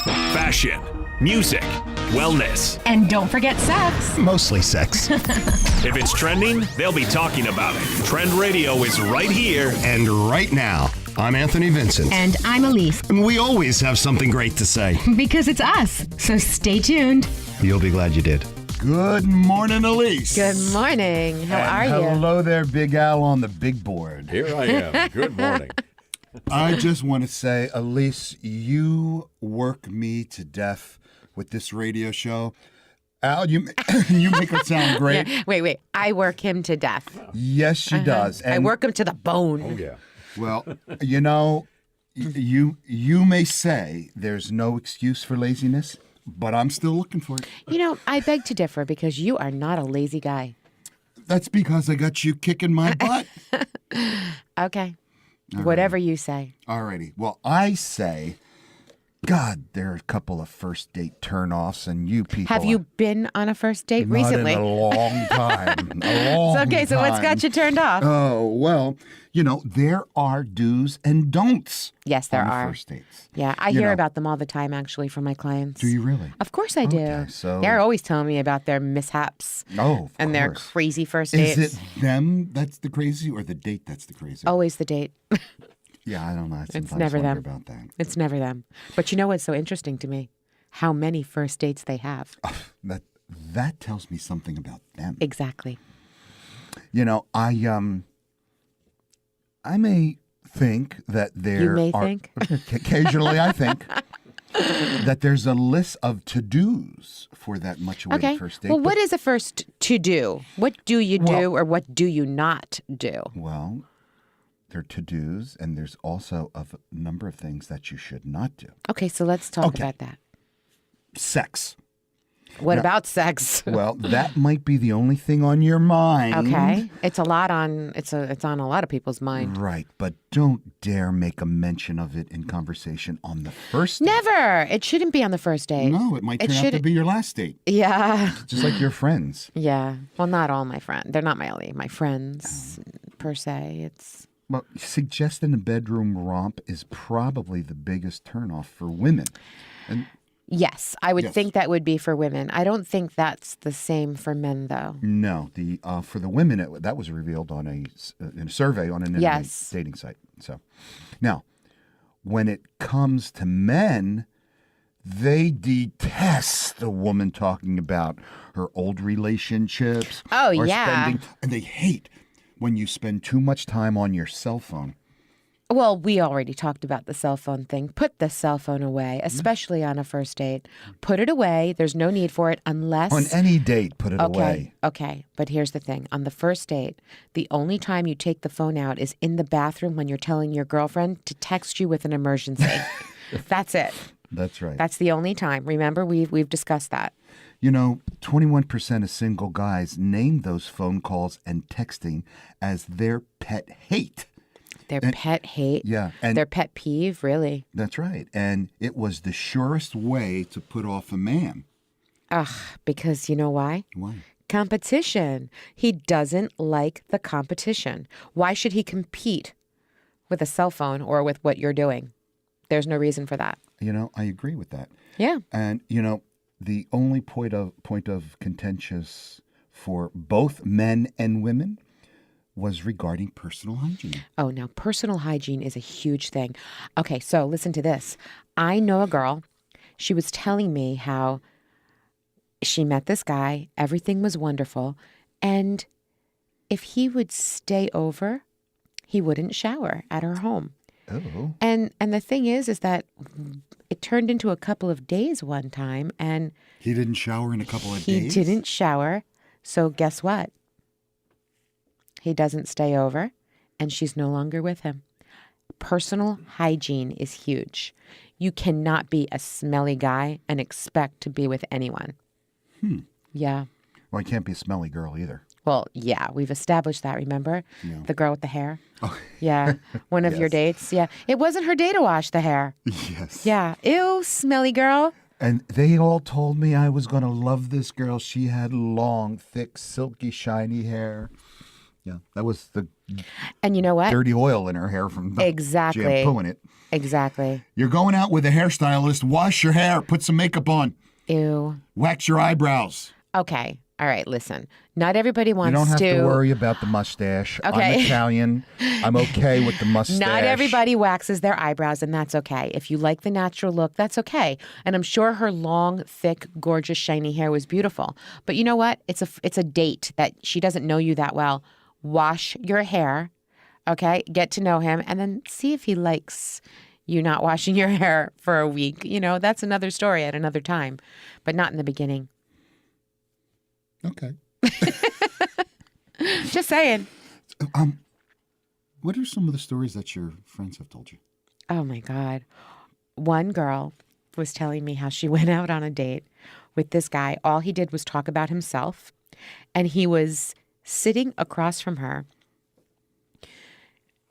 fashion, music, wellness. And don't forget sex. Mostly sex. If it's trending, they'll be talking about it. Trend Radio is right here. And right now, I'm Anthony Vincent. And I'm Elise. And we always have something great to say. Because it's us. So stay tuned. You'll be glad you did. Good morning, Elise. Good morning. How are you? Hello there, Big Al on the big board. Here I am. Good morning. I just want to say, Elise, you work me to death with this radio show. Al, you make it sound great. Yeah. Wait. I work him to death. Yes, she does. I work him to the bone. Oh, yeah. Well, you know, you may say there's no excuse for laziness, but I'm still looking for it. You know, I beg to differ because you are not a lazy guy. That's because I got you kicking my butt. Okay. Whatever you say. Alrighty. Well, I say, God, there are a couple of first date turnoffs, and you people Have you been on a first date not recently? in a long time. A long It's okay, so what's time. got you turned off? Oh, well, you know, there are do's and don'ts. Yes, there on are. First dates. Yeah, I You hear know. about them all the time, actually, from my clients. Do you really? Of course I do. Okay, so- They're always telling me about their mishaps Oh, of and their course. crazy first dates. Is it them that's the crazy or the date that's the crazy? Always the date. Yeah, I don't know. I sometimes never wonder them. about that. It's never them. But you know what's so interesting to me? How many first dates they have. That tells me something about them. Exactly. You know, I may think that there You may are think? occasionally I think that there's a list of to-dos for that much awaited Okay. first date. Well, but- what is a first to do? What do you do or what do you not do? Well, there are to-dos, and there's also a number of things that you should not do. Okay, so let's talk Okay. about that. Sex. What Now- about sex? Well, that might be the only thing on your mind. Okay. It's a lot on it's on a lot of people's mind. Right, but don't dare make a mention of it in conversation on the first date. Never. It shouldn't be on the first date. No, it might It turn out to should- be your last date, Yeah. just like your friends. Yeah. Well, not all my friends. They're not my friends per se. It's Well, suggesting a bedroom romp is probably the biggest turnoff for women. yes, I would Yes. think that would be for women. I don't think that's the same for men though. No, for the women, that was revealed on in a survey on an internet Yes. dating site. So, now, when it comes to men, they detest a woman talking about her old relationships. Oh, or yeah. and they hate when you spend too much time on your cell phone. Well, we already talked about the cell phone thing. Put the cell phone away, especially on a first date. Put it away. There's no need for it unless On any date, put it away. Okay. But here's the thing. On the first date, the only time you take the phone out is in the bathroom when you're telling your girlfriend to text you with an emergency. That's it. That's right. That's the only time. Remember, we've discussed that. You know, 21% of single guys name those phone calls and texting as their pet hate. Their pet hate. Yeah, and- their pet peeve, really. That's right. And it was the surest way to put off a man. Ugh, because you know why? Why? Competition. He doesn't like the competition. Why should he compete with a cell phone or with what you're doing? There's no reason for that. You know, I agree with that. Yeah. And, you know, the only point of contentious for both men and women was regarding personal hygiene. Oh, now personal hygiene is a huge thing. Okay, so listen to this. I know a girl. She was telling me how she met this guy. Everything was wonderful. And if he would stay over, he wouldn't shower at her home. Oh. And the thing is that it turned into a couple of days one time, and He didn't shower in a couple of he days? didn't shower. So guess what? He doesn't stay over, and she's no longer with him. Personal hygiene is huge. You cannot be a smelly guy and expect to be with anyone. Yeah. Well, he can't be a smelly girl either. Well, yeah, we've established that, remember? Yeah. The girl with the hair. Yeah. One of your Yes. dates. Yeah. It wasn't her day to wash the hair. Yes. Yeah. Ew, smelly girl. And they all told me I was going to love this girl. She had long, thick, silky, shiny hair. Yeah, that was the And you know what? dirty oil in her hair from Exactly. shampooing it. Exactly. You're going out with a hairstylist. Wash your hair. Put some makeup on. Ew. Wax your eyebrows. Okay. All right. Listen. Not everybody wants You don't have to worry about the mustache. Okay. I'm Italian. I'm okay with the mustache. Not everybody waxes their eyebrows, and that's okay. If you like the natural look, that's okay. And I'm sure her long, thick, gorgeous, shiny hair was beautiful. But you know what? It's a date that she doesn't know you that well. Wash your hair, okay? Get to know him, and then see if he likes you not washing your hair for a week. You know, that's another story at another time, but not in the beginning. Okay. Just saying. What are some of the stories that your friends have told you? Oh my God. One girl was telling me how she went out on a date with this guy. All he did was talk about himself, and he was sitting across from her.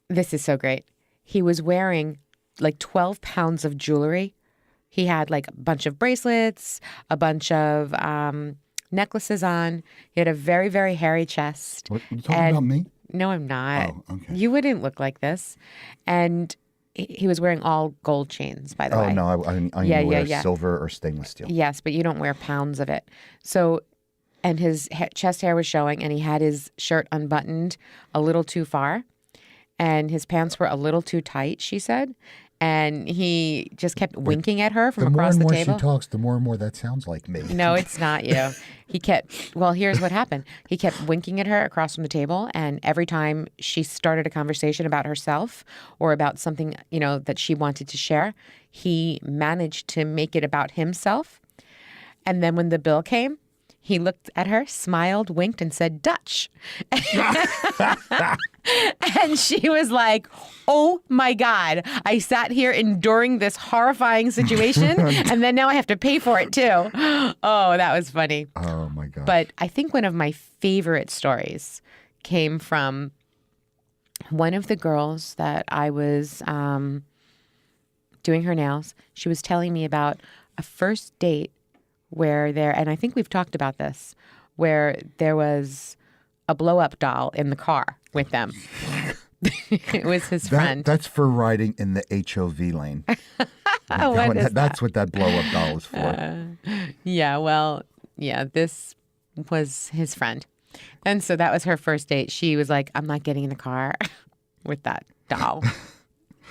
This is so great. He was wearing like 12 pounds of jewelry. He had like a bunch of bracelets, a bunch of necklaces on. He had a very, very hairy chest. What, you talking about me? No, I'm not. Oh, okay. You wouldn't look like this. And he was wearing all gold chains, by the way. Oh, no. I Yeah, wear yeah. silver or stainless steel. Yes, but you don't wear pounds of it. So, and his chest hair was showing, and he had his shirt unbuttoned a little too far, and his pants were a little too tight, she said. And he just kept winking at her from across the table. The more she talks, the more and more that sounds like me. No, it's not you. Well, here's what happened. He kept winking at her across from the table. And every time she started a conversation about herself or about something, you know, that she wanted to share, he managed to make it about himself. And then when the bill came, he looked at her, smiled, winked, and said, Dutch. And she was like, oh my God, I sat here enduring this horrifying situation, and then now I have to pay for it too. Oh, that was funny. Oh, my God. But I think one of my favorite stories came from one of the girls that I was doing her nails. She was telling me about a first date where and I think we've talked about this, where there was a blow-up doll in the car with them. It was his friend. That's for riding in the HOV lane. That's what that blow-up doll is for. This was his friend. And so that was her first date. She was like, I'm not getting in the car with that doll.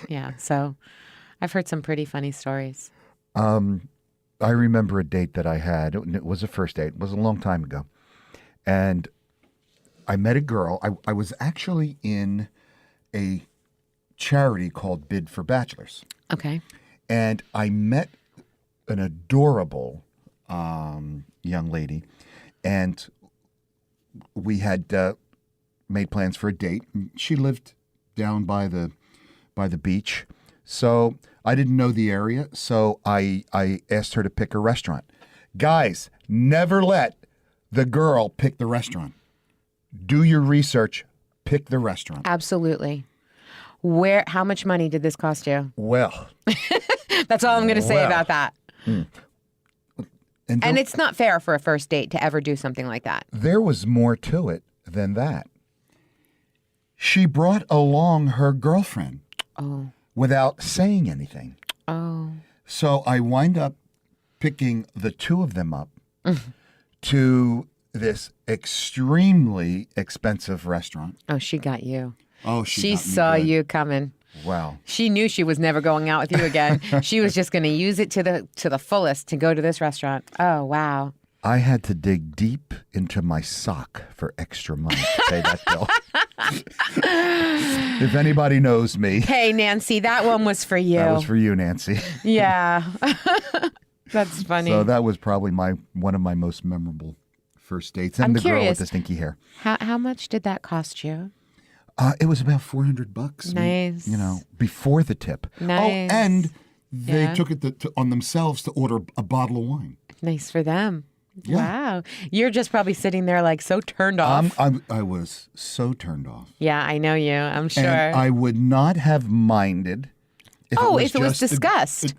Yeah, so I've heard some pretty funny stories. I remember a date that I had. It was a first date. It was a long time ago. And I met a girl. I was actually in a charity called Bid for Bachelors. Okay. And I met an adorable young lady. And we had made plans for a date. She lived down by the beach. So I didn't know the area, so I asked her to pick a restaurant. Guys, never let the girl pick the restaurant. Do your research. Pick the restaurant. Absolutely. How much money did this cost you? Well. That's all I'm going to say about that. And it's not fair for a first date to ever do something like that. There was more to it than that. She brought along her girlfriend. Oh. Without saying anything. Oh. So I wind up picking the two of them up to this extremely expensive restaurant. Oh, she got you. Oh, she got me saw good. you coming. Wow. She knew she was never going out with you again. She was just going to use it to the fullest to go to this restaurant. Oh, wow. I had to dig deep into my sock for extra money to pay that bill. If anybody knows me. Hey, Nancy, that one was for you. That was for you, Nancy. Yeah. That's funny. So that was probably one of my most memorable first dates. And I'm the girl curious, with the stinky hair. How much did that cost you? It was about $400. Nice. Before the tip. Nice. Oh, and they took it on themselves to order a bottle of wine. Nice for them. Yeah. Wow. You're just probably sitting there like so turned off. I was so turned off. Yeah, I know you. I'm sure. And I would not have minded if if it was discussed.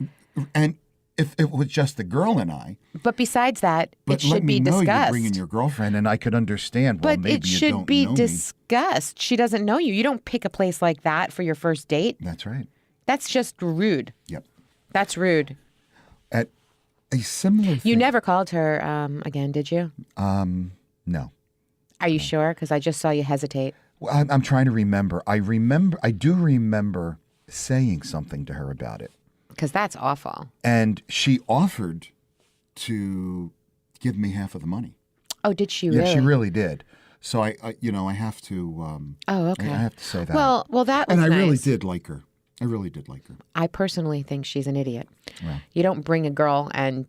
And if it was just the girl and I. But besides that, But it let should me be know discussed. you're bringing your girlfriend, and I could understand. Well, But maybe it you should don't be know me. discussed. She doesn't know you. You don't pick a place like that for your first date. That's right. That's just rude. Yep. That's rude. At a similar thing. You never called her again, did you? No. Are you sure? Because I just saw you hesitate. Well, I'm trying to remember. I do remember saying something to her about it. Because that's awful. And she offered to give me half of the money. Oh, did she Yeah, really? she really did. So I have to. Oh, okay. I have to say that. Well, that was and I really nice. did like her. I really did like her. I personally think she's an idiot. Well. You don't bring a girl and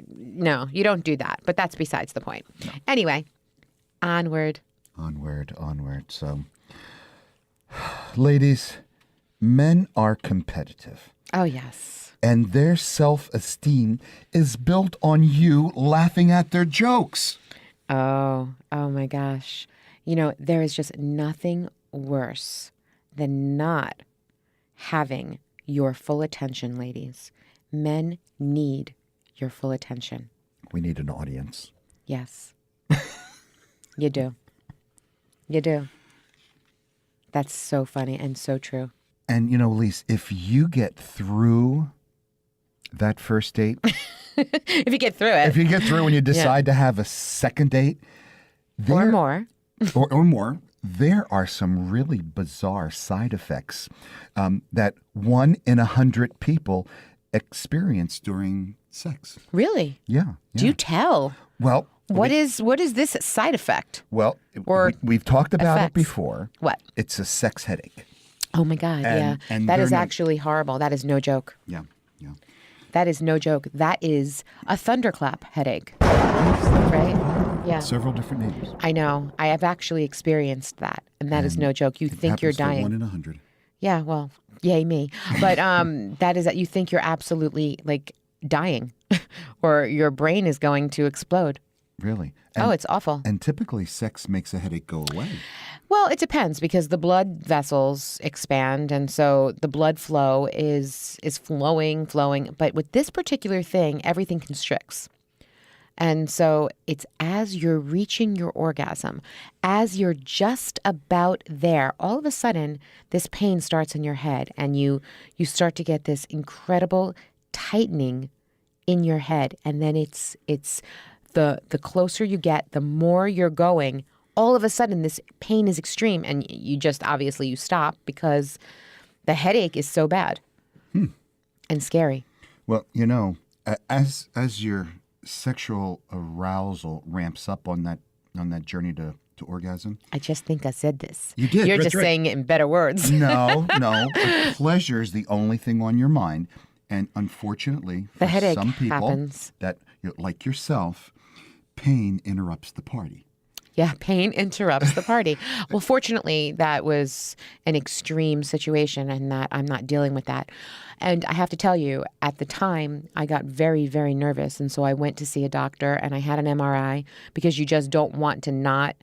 no, you don't do that. But that's besides the point. No. Anyway, onward. Onward. So, ladies, men are competitive. Oh, yes. And their self-esteem is built on you laughing at their jokes. Oh my gosh. You know, there is just nothing worse than not having your full attention, ladies. Men need your full attention. We need an audience. Yes. You do. You do. That's so funny and so true. And, Lise, if you get through that first date, If you get through it. if you get through and you decide to have a second date, or more. or more, there are some really bizarre side effects that 1 in 100 people experience during sex. Really? Yeah. Do you tell? Well, What is this side effect? Well, Or we've talked about effects? it before. What? It's a sex headache. Oh my God, yeah. and That they're is not- actually horrible. That is no joke. Yeah. That is no joke. That is a thunderclap headache. Right? Yeah. Several different names. I know. I have actually experienced that. And that is no joke. You think you're Happens to dying. 1 in 100. Yeah, well, yay me. But that is that you think you're absolutely like dying or your brain is going to explode. Really? Oh, it's awful. And typically, sex makes a headache go away. Well, it depends because the blood vessels expand, and so the blood flow is flowing. But with this particular thing, everything constricts. And so it's as you're reaching your orgasm, as you're just about there, all of a sudden, this pain starts in your head, and you start to get this incredible tightening in your head, and then it's the closer you get, the more you're going. All of a sudden, this pain is extreme, and you just obviously you stop because the headache is so bad and scary. Well, as your sexual arousal ramps up on that journey to orgasm. I just think I said this. You did. You're That's just right. saying it in better words. No. Pleasure is the only thing on your mind, and unfortunately, for The headache some people happens. that like yourself, pain interrupts the party. Yeah, pain interrupts the party. Well, fortunately, that was an extreme situation and that I'm not dealing with that. And I have to tell you, at the time, I got very, very nervous. And so I went to see a doctor and I had an MRI because you just don't want to not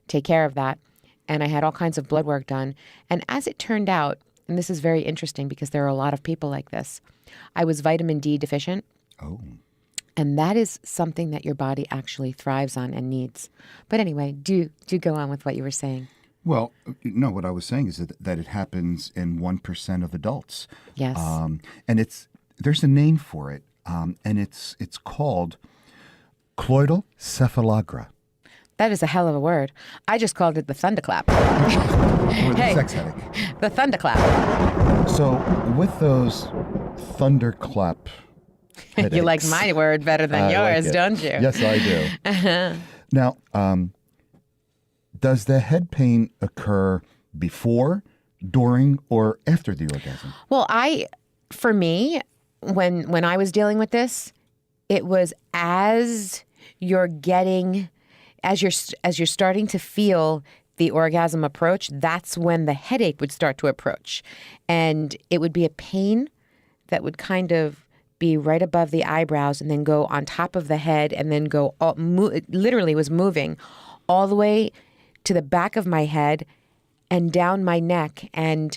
take care of that. And I had all kinds of blood work done. And as it turned out, and this is very interesting because there are a lot of people like this, I was vitamin D deficient. Oh. And that is something that your body actually thrives on and needs. But anyway, do go on with what you were saying. Well, no, what I was saying is that it happens in 1% of adults. Yes. And there's a name for it, and it's called cloidal cephalagra. That is a hell of a word. I just called it the thunderclap. Or the Hey. sex headache. The thunderclap. So with those thunderclap headaches, You like my word better than I like yours, it. don't you? Yes, I do. Now, does the head pain occur before, during, or after the orgasm? Well, for me, when I was dealing with this, it was as you're starting to feel the orgasm approach, that's when the headache would start to approach. And it would be a pain that would kind of be right above the eyebrows and then go on top of the head and then go it literally was moving all the way to the back of my head and down my neck and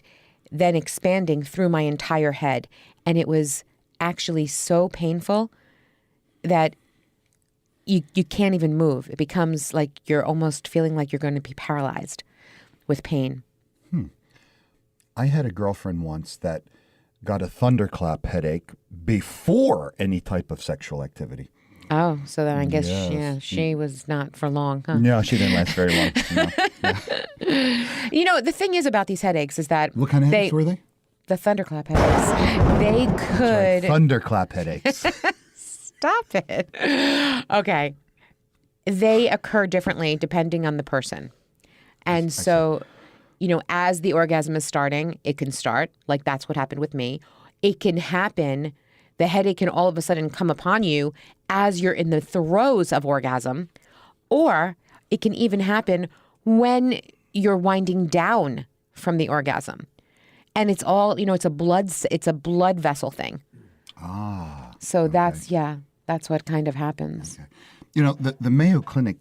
then expanding through my entire head. And it was actually so painful that you can't even move. It becomes like you're almost feeling like you're going to be paralyzed with pain. I had a girlfriend once that got a thunderclap headache before any type of sexual activity. Oh, so then I guess Yes. she was not for long, huh? No, she didn't last very long. No. You know, the thing is about these headaches is that What kind of headaches were they? the thunderclap headaches, they could Thunderclap headaches. stop it. Okay. They occur differently depending on the person. And so, you know, as the orgasm is starting, it can start, like that's what happened with me. It can happen, the headache can all of a sudden come upon you as you're in the throes of orgasm, or it can even happen when you're winding down from the orgasm. And it's all, you know, it's a blood vessel thing. Ah. So that's what kind of happens. You know, the Mayo Clinic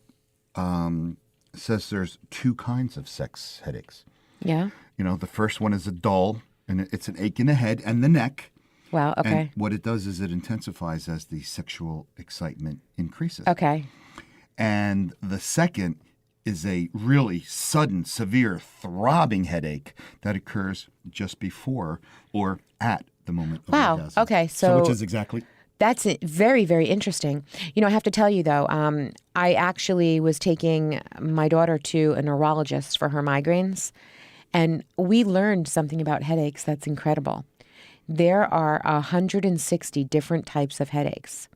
says there's two kinds of sex headaches. Yeah. You know, the first one is a dull, and it's an ache in the head and the neck. Wow. Okay. And what it does is it intensifies as the sexual excitement increases. Okay. And the second is a really sudden, severe, throbbing headache that occurs just before or at the moment of Wow. orgasm. Okay. So So which is exactly... that's very, very interesting. You know, I have to tell you though, I actually was taking my daughter to a neurologist for her migraines, and we learned something about headaches that's incredible. There are 160 different types of headaches.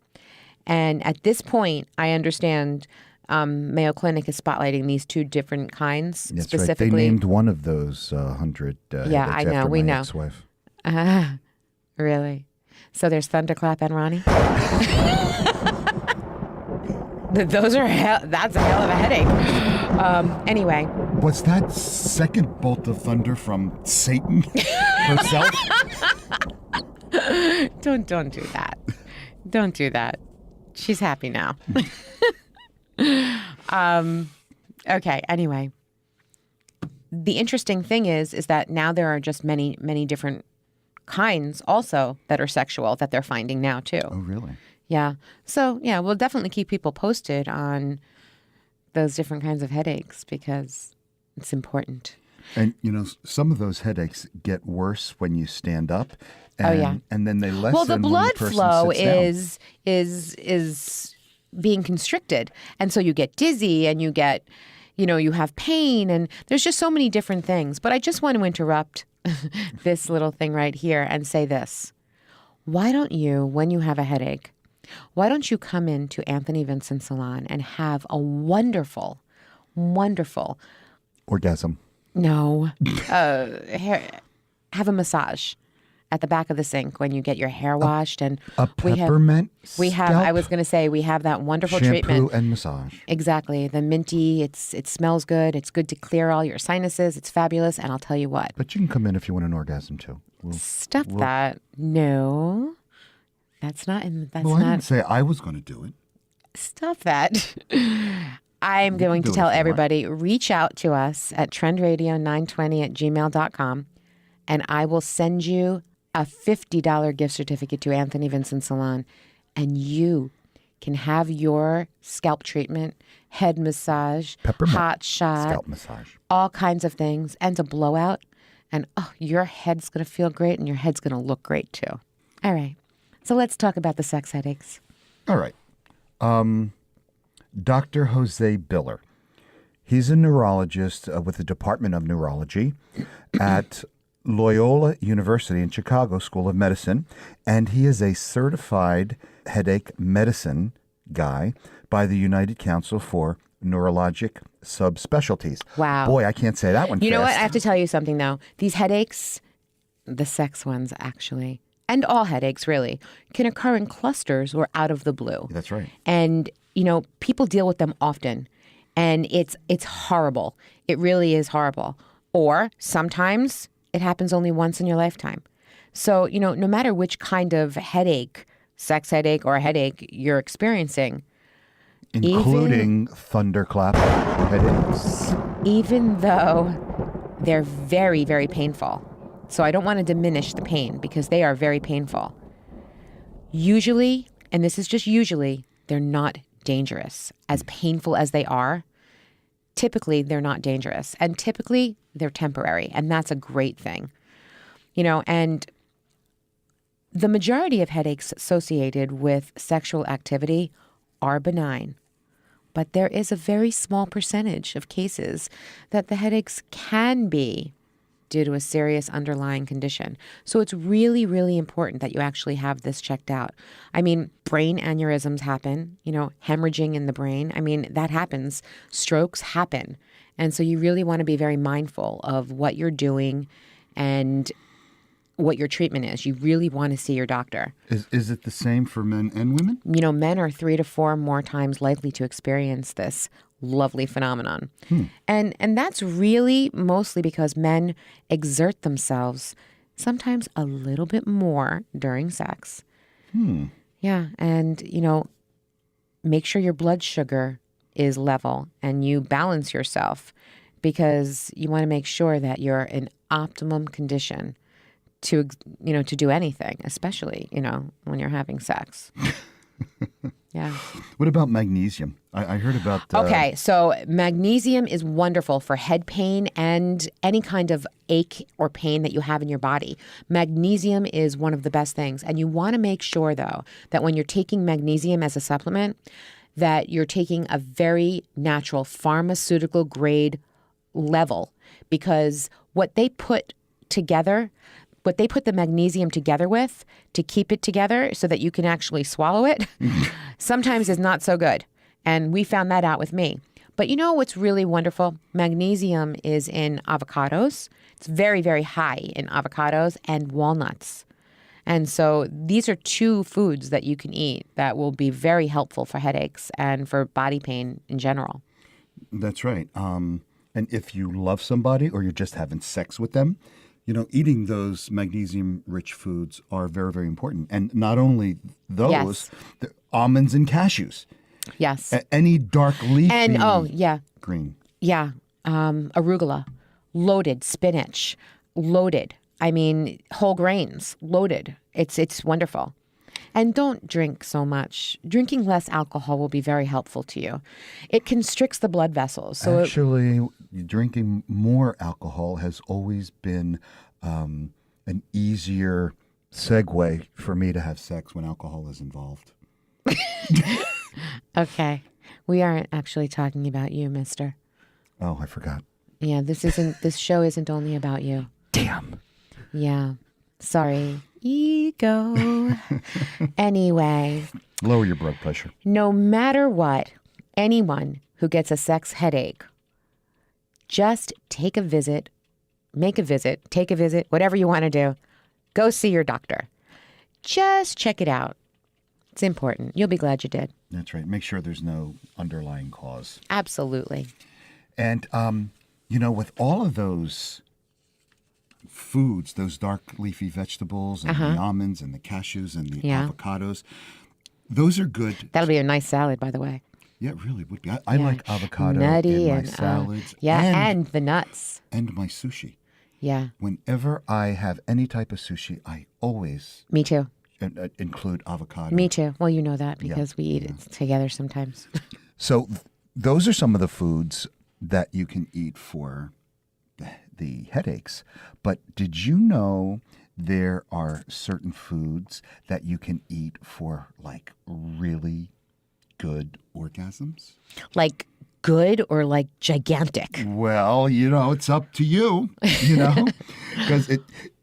And at this point, I understand Mayo Clinic is spotlighting these two different kinds That's specifically. right. They named one of those 100 Yeah, headaches I know. after We my know. ex-wife. Really? So there's Thunderclap and Ronnie? That's a hell of a headache. Anyway. Was that second bolt of thunder from Satan herself? Don't do that. Don't do that. She's happy now. Okay, anyway. The interesting thing is that now there are just many, many different kinds also that are sexual that they're finding now too. Oh, really? Yeah. So, yeah, we'll definitely keep people posted on those different kinds of headaches because it's important. And, you know, some of those headaches get worse when you stand up. And, Oh, yeah. And then they lessen Well, the when blood person flow sits down. is being constricted. And so you get dizzy and you get, you know, you have pain and there's just so many different things. But I just want to interrupt this little thing right here and say this. Why don't you, when you have a headache, why don't you come into Anthony Vincent Salon and have a wonderful, wonderful, Orgasm. have a massage at the back of the sink when you get your hair washed and A peppermint we have scalp I was going to say we have that wonderful shampoo treatment. and massage. Exactly. The minty, it smells good. It's good to clear all your sinuses. It's fabulous. And I'll tell you what. But you can come in if you want an orgasm too. Stop that. No. That's not in that's Well, I not didn't say I was going to do it. Stop that. I'm going do to it tell if you want. everybody, reach out to us at trendradio920@gmail.com and I will send you a $50 gift certificate to Anthony Vincent Salon and you can have your scalp treatment, head massage, Peppermint hot shot, Scalp massage. all kinds of things, and a blowout. And your head's going to feel great and your head's going to look great too. All right. So let's talk about the sex headaches. All right. Dr. Jose Biller. He's a neurologist with the Department of Neurology at Loyola University in Chicago School of Medicine, and he is a certified headache medicine guy by the United Council for Neurologic Subspecialties. Wow. Boy, I can't say that one You know what? I fast. have to tell you something, though. These headaches, the sex ones actually, and all headaches really, can occur in clusters or out of the blue. That's right. And, you know, people deal with them often. And it's horrible. It really is horrible. Or sometimes it happens only once in your lifetime. So, you know, no matter which kind of headache, sex headache or headache you're experiencing, Including thunderclap headaches. even though they're very, very painful. So I don't want to diminish the pain because they are very painful. Usually, and this is just usually, they're not dangerous. As painful as they are, typically they're not dangerous. And typically they're temporary. And that's a great thing. And the majority of headaches associated with sexual activity are benign. But there is a very small percentage of cases that the headaches can be due to a serious underlying condition. So it's really, really important that you actually have this checked out. I mean, brain aneurysms happen, hemorrhaging in the brain. I mean, that happens. Strokes happen. And so you really want to be very mindful of what you're doing and what your treatment is. You really want to see your doctor. Is it the same for men and women? Men are 3 to 4 more times likely to experience this lovely phenomenon. And that's really mostly because men exert themselves sometimes a little bit more during sex. Yeah, and make sure your blood sugar is level and you balance yourself, because you want to make sure that you're in optimum condition to do anything, especially, when you're having sex. Yeah. What about magnesium? I heard about... Okay, so magnesium is wonderful for head pain and any kind of ache or pain that you have in your body. Magnesium is one of the best things. And you want to make sure, though, that when you're taking magnesium as a supplement, that you're taking a very natural pharmaceutical grade level, because what they put the magnesium together with to keep it together so that you can actually swallow it sometimes is not so good. And we found that out with me. But you know what's really wonderful? Magnesium is in avocados. It's very, very high in avocados and walnuts. And so these are 2 foods that you can eat that will be very helpful for headaches and for body pain in general. That's right. And if you love somebody or you're just having sex with them, eating those magnesium-rich foods are very, very important. And not only those, Yes. the almonds and cashews. Yes. Any dark leafy And, green. Yeah. Arugula, loaded, spinach, loaded. I mean, whole grains, loaded. It's wonderful. And don't drink so much. Drinking less alcohol will be very helpful to you. It constricts the blood vessels. So Actually, drinking more alcohol has always been an easier segue for me to have sex when alcohol is involved. Okay. We aren't actually talking about you, mister. Oh, I forgot. Yeah, this show isn't only about you. Damn. Yeah. Sorry. Ego. Anyway, Lower your blood pressure. no matter what, anyone who gets a sex headache, just take a visit, take a visit, whatever you want to do. Go see your doctor. Just check it out. It's important. You'll be glad you did. That's right. Make sure there's no underlying cause. Absolutely. And, with all of those foods, those dark leafy vegetables and the almonds and the cashews and the Yeah. avocados, those are good. That'll be a nice salad, by the way. Yeah, it really would be. I like avocado Nutty in my and salads and the nuts. and my sushi. Yeah, Whenever I have any type of sushi, I always me too. include avocado. Me too. Well, you know that because we eat it together sometimes. So those are some of the foods that you can eat for the headaches. But did you know there are certain foods that you can eat for like really good orgasms? Like good or like gigantic? Well, it's up to you, because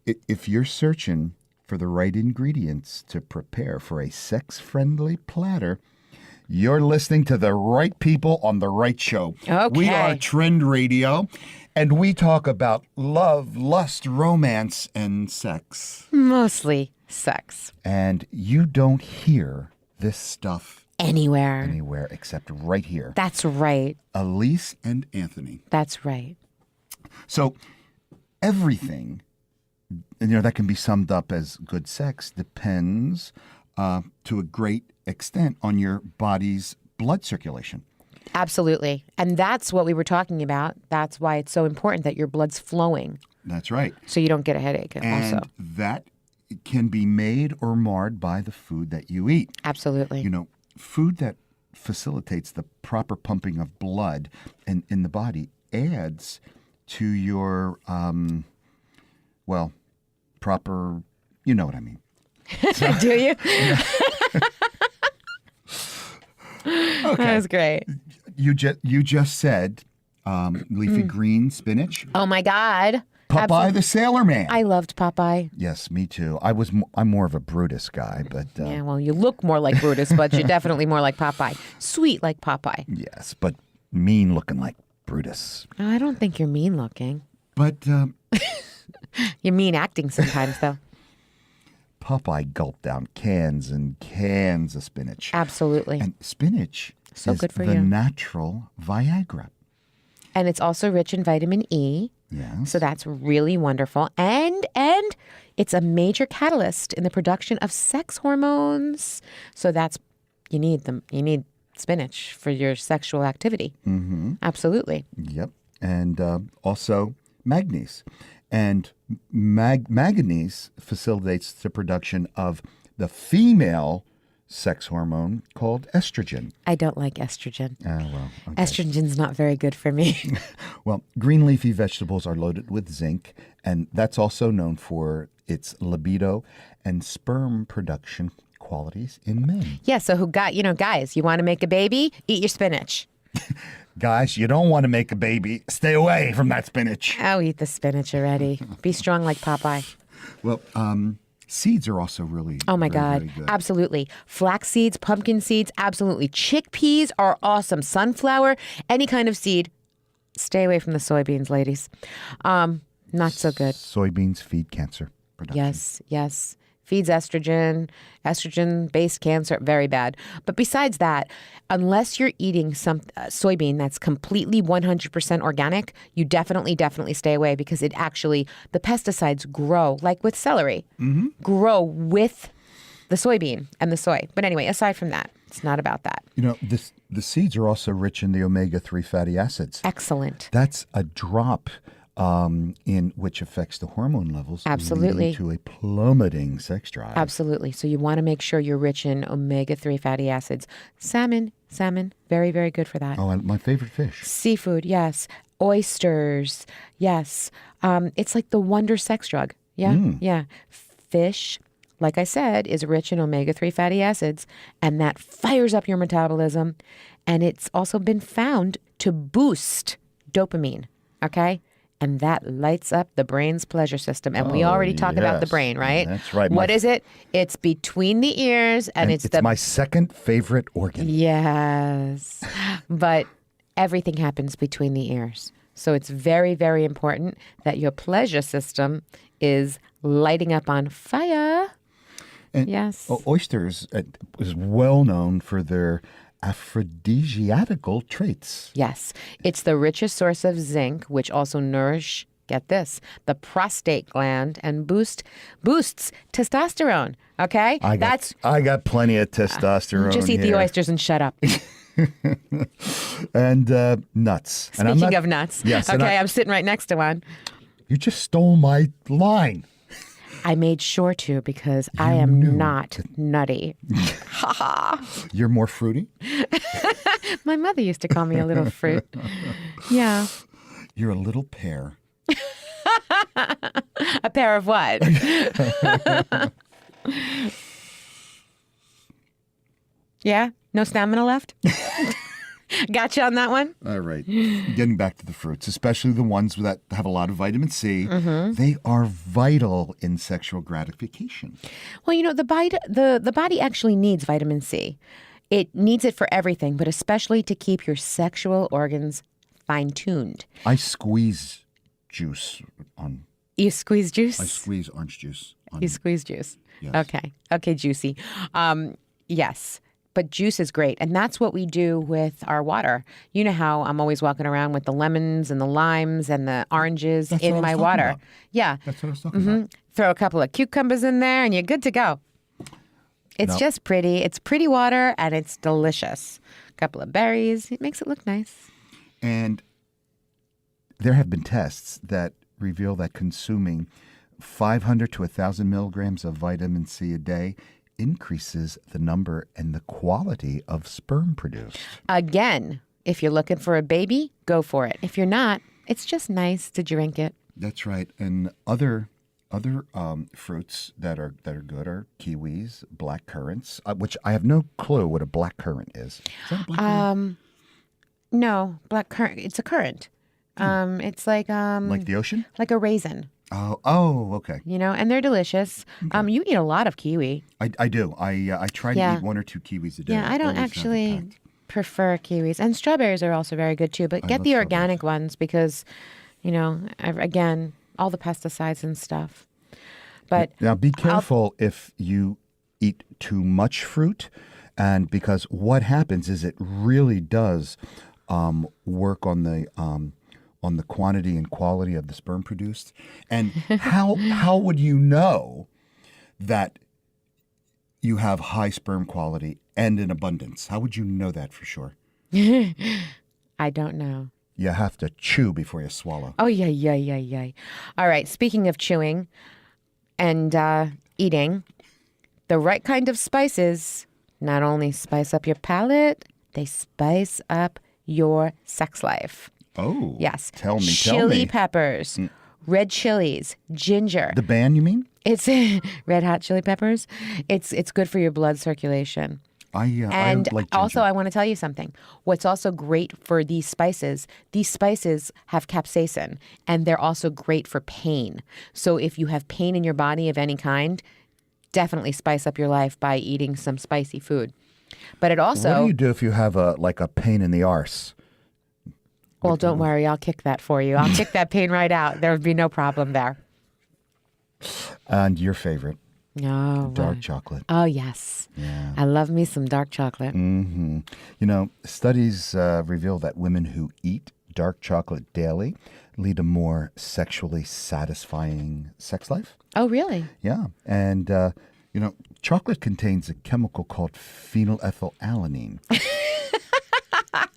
if you're searching for the right ingredients to prepare for a sex-friendly platter, you're listening to the right people on the right show. Okay. We are Trend Radio, and we talk about love, lust, romance, and sex. Mostly sex. And you don't hear this stuff Anywhere. anywhere except right here. That's right. Elise and Anthony. That's right. So everything, that can be summed up as good sex depends to a great extent on your body's blood circulation. Absolutely. And that's what we were talking about. That's why it's so important that your blood's flowing That's right. so you don't get a headache And also. that can be made or marred by the food that you eat. Absolutely. You know, food that facilitates the proper pumping of blood in the body adds to your, proper, you know what I mean. Do you? That was great. You just said leafy green spinach. Oh my God. Popeye the Sailor Man. I loved Popeye. Yes, me too. I'm more of a Brutus guy, but Yeah, well, you look more like Brutus, but you're definitely more like Popeye. Sweet like Popeye. yes, but mean looking like Brutus. I don't think you're mean looking. But You're mean acting sometimes, though. Popeye gulped down cans and cans of spinach. Absolutely. And spinach So is good for the you. natural Viagra. And it's also rich in vitamin E. Yes. So that's really wonderful. And it's a major catalyst in the production of sex hormones. So that's you need them. You need spinach for your sexual activity. Mm-hmm. Absolutely. Yep. And also manganese. And manganese facilitates the production of the female sex hormone called estrogen. I don't like estrogen. Okay. Estrogen's not very good for me. Well, green leafy vegetables are loaded with zinc, and that's also known for its libido and sperm production qualities in men. Yeah, so guys, you want to make a baby? Eat your spinach. Guys, you don't want to make a baby. Stay away from that spinach. Oh, eat the spinach already. Be strong like Popeye. Well, seeds are also really Oh my very, God. very good. Absolutely. Flax seeds, pumpkin seeds, absolutely. Chickpeas are awesome. Sunflower, any kind of seed. Stay away from the soybeans, ladies. Not so good. Soybeans feed cancer production. Yes. Feeds estrogen-based cancer, very bad. But besides that, unless you're eating some soybean that's completely 100% organic, you definitely stay away because the pesticides grow, like with celery, grow with the soybean and the soy. But anyway, aside from that, it's not about that. You know, the seeds are also rich in the omega-3 fatty acids. Excellent. That's a drop in which affects the hormone levels, Absolutely. leading to a plummeting sex drive. Absolutely. So you want to make sure you're rich in omega-3 fatty acids. Salmon, very, very good for that. Oh, and my favorite fish. Seafood, yes. Oysters, yes. It's like the wonder sex drug. Yeah, yeah. Fish, like I said, is rich in omega-3 fatty acids, and that fires up your metabolism. And it's also been found to boost dopamine, okay? And that lights up the brain's pleasure system. And we already talked about the yes. brain, right? That's right. What is it? It's between the ears, and it's my second favorite organ. Yes. But everything happens between the ears. So it's very, very important that your pleasure system is lighting up on fire. And Yes. Oysters is well known for their aphrodisiacal traits. Yes. It's the richest source of zinc, which also nourish, get this, the prostate gland and boosts testosterone. Okay? I got plenty of testosterone. Just eat the here. oysters and shut up. And nuts. And I'm Speaking not- of nuts. Yes. and Okay, I'm sitting right next to one. you just stole my line. I made sure to because I am not nutty. You're more fruity. My mother used to call me a little fruit. Yeah. You're a little pear. A pair of what? Yeah? No stamina left? Gotcha on that one? All right. Getting back to the fruits, especially the ones that have a lot of vitamin C, they are vital in sexual gratification. Well, you know, the body actually needs vitamin C. It needs it for everything, but especially to keep your sexual organs fine-tuned. I squeeze juice on. You squeeze juice? I squeeze orange juice on. You squeeze juice. Yes. Okay, juicy. Yes, but juice is great. And that's what we do with our water. You know how I'm always walking around with the lemons and the limes and the oranges That's in what I was my talking water. about. Yeah. That's what I was talking about. Throw a couple of cucumbers in there and you're good to go. It's No. just pretty. It's pretty water and it's delicious. A couple of berries. It makes it look nice. And there have been tests that reveal that consuming 500 to 1,000 milligrams of vitamin C a day increases the number and the quality of sperm produced. Again, if you're looking for a baby, go for it. If you're not, it's just nice to drink it. That's right. And other fruits that are good are kiwis, black currants, which I have no clue what a black currant is. Is that a black currant? No, black currant. It's a currant. It's like Like the ocean? like a raisin, Oh, okay. and they're delicious. You eat a lot of kiwi. I do. I try to Yeah. eat 1 or 2 kiwis a day. Yeah, I don't Always have it actually packed. prefer kiwis. And strawberries are also very good too, but get love the organic ones because, again, all the pesticides and stuff. But Now, be careful if you eat too much fruit, and because what happens is it really does work on the quantity and quality of the sperm produced. And how would you know that you have high sperm quality and in abundance? How would you know that for sure? I don't know. You have to chew before you swallow. Oh, yeah. All right. Speaking of chewing and eating, the right kind of spices not only spice up your palate, they spice up your sex life. Oh, Yes. Tell me. Chili peppers, red chilies, ginger. The band, you mean? It's Red Hot Chili Peppers. It's good for your blood circulation. I And like ginger. also, I want to tell you something. What's also great for these spices have capsaicin, and they're also great for pain. So if you have pain in your body of any kind, definitely spice up your life by eating some spicy food. But it also... What do you do if you have a pain in the arse? Well, don't worry. I'll kick that for you. I'll kick that pain right out. There would be no problem there. And your favorite, No. dark chocolate. Oh, yes. Yeah. I love me some dark chocolate. Mm-hmm. Studies reveal that women who eat dark chocolate daily lead a more sexually satisfying sex life. Oh, really? Yeah. And, chocolate contains a chemical called phenylethylalanine.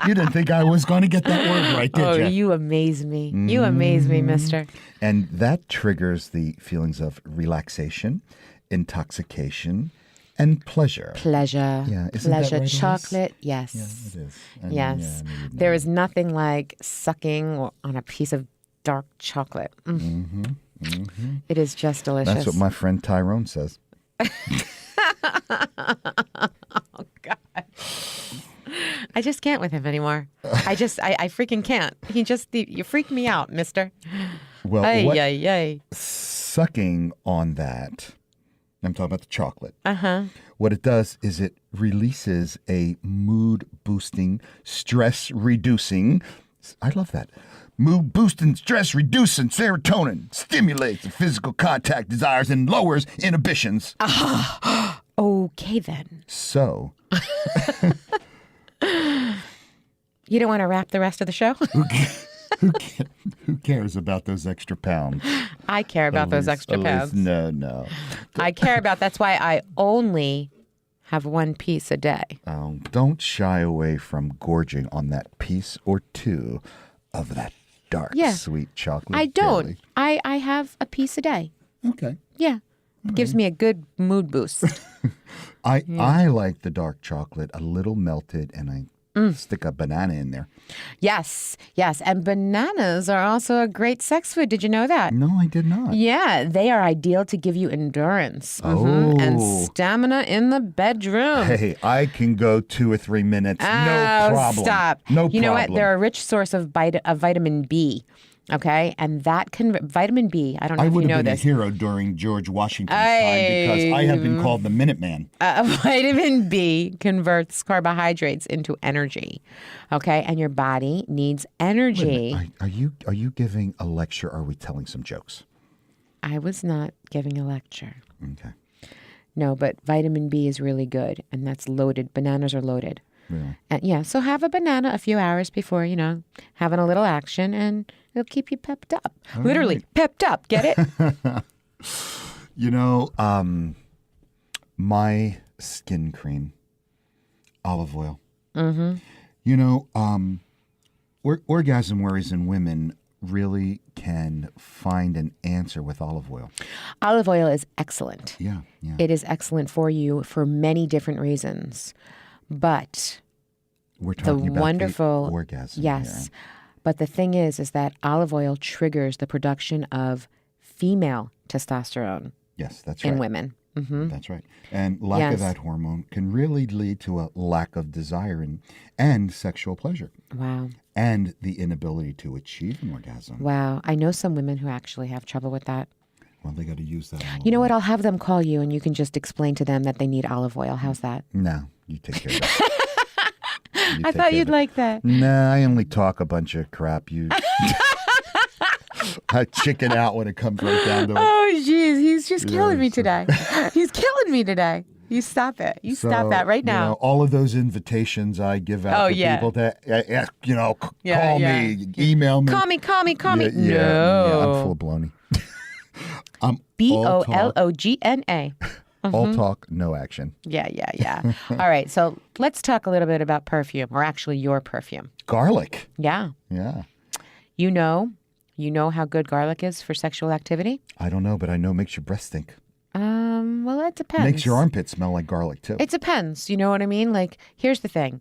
You didn't think I was going to get that word right, did you? You amaze me. You amaze me, mister. And that triggers the feelings of relaxation, intoxication, and pleasure. Pleasure. Yeah, isn't that Pleasure. right, Elise? Yes. Yes. Yeah, it is. And, Yes. yeah, I mean, There is nothing like sucking on a piece of dark chocolate. It is just delicious. That's what my friend Tyrone says. I just can't with him anymore. I freaking can't. You freak me out, mister. Well, Ay, what ay, ay. sucking on that, I'm talking about the chocolate. Uh-huh. What it does is it releases a mood-boosting, stress-reducing, I love that, mood-boosting, stress-reducing serotonin, stimulates the physical contact desires and lowers inhibitions. Okay, then. So, You don't want to wrap the rest of the show? who cares about those extra pounds? I care about those extra pounds. No. I care about. That's why I only have one piece a day. Don't shy away from gorging on that piece or two of that dark, Yeah. sweet chocolate. I don't. daily. I have a piece a day. Okay. Yeah. Gives me a good mood boost. I like the dark chocolate a little melted, and I stick a banana in there. Yes. And bananas are also a great sex food. Did you know that? No, I did not. Yeah, they are ideal to give you endurance and Oh. stamina in the bedroom. Hey, I can go 2 or 3 minutes. No Oh, problem. stop. No You know what? problem. They're a rich source of vitamin B. Okay, and that vitamin B. I don't know I if would you know have been this. a hero during George Washington's time because I have been called the Minuteman. Vitamin B converts carbohydrates into energy. Okay, and your body needs energy. Are you giving a lecture or are we telling some jokes? I was not giving a lecture. Okay. No, but vitamin B is really good, and that's loaded. Bananas are loaded. Really? And yeah, so have a banana a few hours before, having a little action, and it'll keep you pepped up. Literally, pepped up. Get it? My skin cream, olive oil. Orgasm worries in women really can find an answer with olive oil. Olive oil is excellent. Yeah, yeah. It is excellent for you for many different reasons. But We're the talking about wonderful the orgasm. yes. But the thing is that olive oil triggers the production of female testosterone Yes, that's in right. women. That's right. And lack Yes. of that hormone can really lead to a lack of desire and sexual pleasure Wow. and the inability to achieve an orgasm. Wow. I know some women who actually have trouble with that. Well, they got to use that. You know what? I'll have them call you and you can just explain to them that they need olive oil. How's that? No, you take care of that. I thought you'd like that. Nah, I only talk a bunch of crap. You, I chicken out when it comes right down to it. Oh, jeez. He's just killing me today. He's killing me today. You stop it. You stop that right now. You know, all of those invitations I give out to people to, call me, email me. Call me. Yeah, I'm full of baloney. I'm all talk, BOLOGNA. all talk, no action. Yeah. All right. So let's talk a little bit about perfume, or actually your perfume. Garlic. Yeah. Yeah. You know how good garlic is for sexual activity? I don't know, but I know it makes your breath stink. Well, it depends. Makes your armpit smell like garlic, too. It depends. You know what I mean? Like, here's the thing.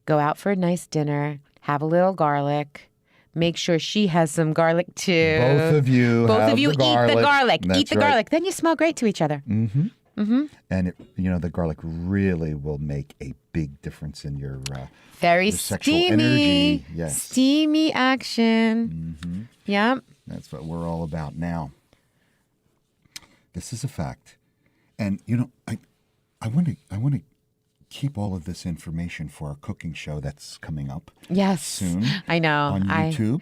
Go out for a nice dinner, have a little garlic, make sure she has some garlic too. Both of you eat the garlic. That's Eat the right. garlic. Then you smell great to each other. And the garlic really will make a big difference in your Very your sexual steamy. energy. Yes. Steamy action. Yeah. That's what we're all about now. This is a fact. And I want to keep all of this information for our cooking show that's coming up Yes. soon. I know. On YouTube.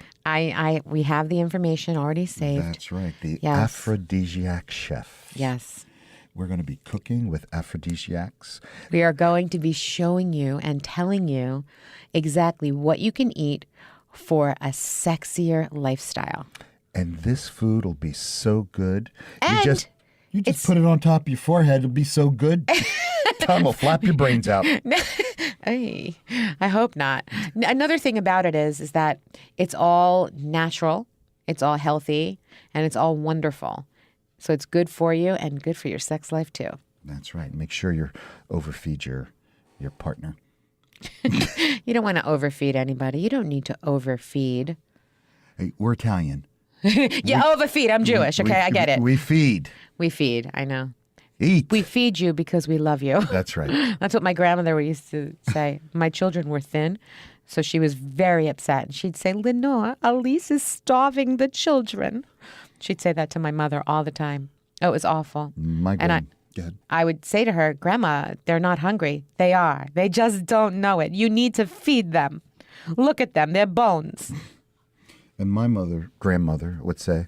We have the information already saved. That's right. The Yes. Aphrodisiac Chef. Yes. We're going to be cooking with aphrodisiacs. We are going to be showing you and telling you exactly what you can eat for a sexier lifestyle. And this food will be so good. And you just put it on top of your forehead. It'll be so good. Tom will flap your brains out. Hey, I hope not. Another thing about it is that it's all natural, it's all healthy, and it's all wonderful. So it's good for you and good for your sex life too. That's right. Make sure you overfeed your partner. You don't want to overfeed anybody. You don't need to overfeed. Hey, we're Italian. You overfeed. I'm Jewish. Okay, I get it. We feed. We feed. I know. Eat. We feed you because we love you. That's right. That's what my grandmother used to say. My children were thin, so she was very upset. And she'd say, Lenore, Elise is starving the children. She'd say that to my mother all the time. Oh, it was awful. My God. Good. I would say to her, Grandma, they're not hungry. They are. They just don't know it. You need to feed them. Look at them. They're bones. And my grandmother would say,